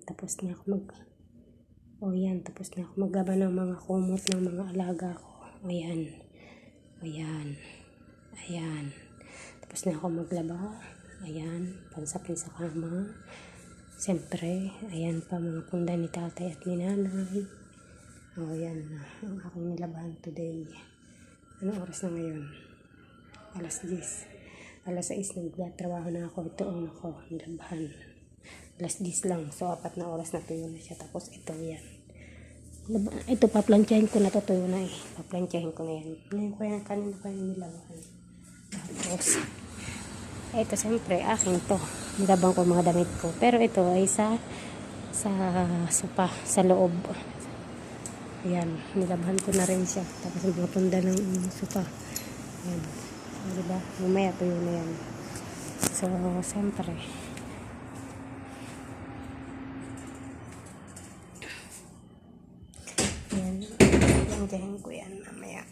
tapos na ako tapos na ako maglaba ng mga kumot ng mga alaga ko. Ayan. Tapos na ako maglaba. Ayan, pansapin sa kama. Siyempre, ayan pa mga punda ni tatay at ni nanay. Ayan na, ang aking nilabahan today. Anong oras na ngayon? Alas 10. Alas 6, nagtrabaho na ako. Ito ang ako, nilabahan. Alas 10 lang. So, 4 na oras na tuyo na siya. Tapos, ito yan. Ito, paplantyahin ko na to. Tuyo na eh. Paplantyahin ko na yan. Ngayon ko yan, kanina ko yung nilabahan. Tapos, ito, siyempre, akin to. Nilabang ko mga damit ko. Pero ito ay sa sopa, sa loob. Ayan, nilabahan ko na rin siya. Tapos mga punda ng sopa. Ayan. Diba? Mamaya tuyo na yan. So, siyempre. Ayan. Diyan ko yan mamaya.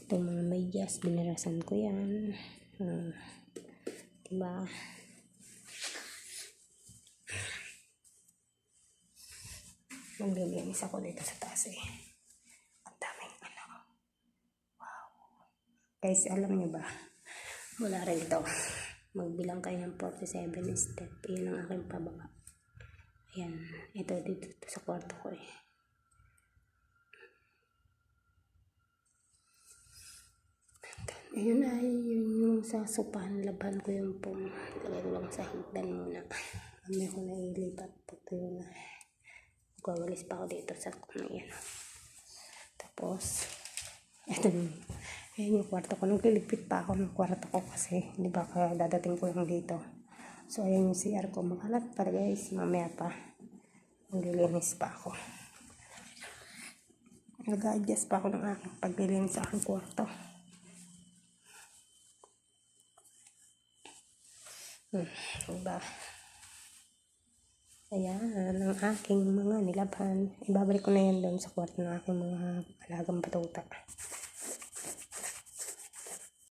Itong mga medyas, binarasan ko yan. Diba? Maglilinis ako dito sa taas eh. Ang daming wow. Guys, alam niyo ba? Wala rin ito. Magbilang kayo ng 47 step. Yan ang aking pababa. Ayan. Ito dito sa kwarto ko eh. Ayun ay yung sa sopahan. Laban ko yung pong. Lagay ko lang sa higdan muna. May ko na ilipat. Pagto yun na. Gawalis pa ako dito sa yan. Tapos ito yung kwarto ko. Nagliligpit pa ako ng kwarto ko kasi di ba kaya dadating ko lang dito. So ayan yung CR ko. Makalat pa guys. Mamaya pa maglilinis pa ako. Nag-adjust pa ako ng aking paglilinis sa aking kwarto. Diba? Ayan, ang aking mga nilaban. Ibabalik ko na yan doon sa kwarto ng aking mga alagang batuta.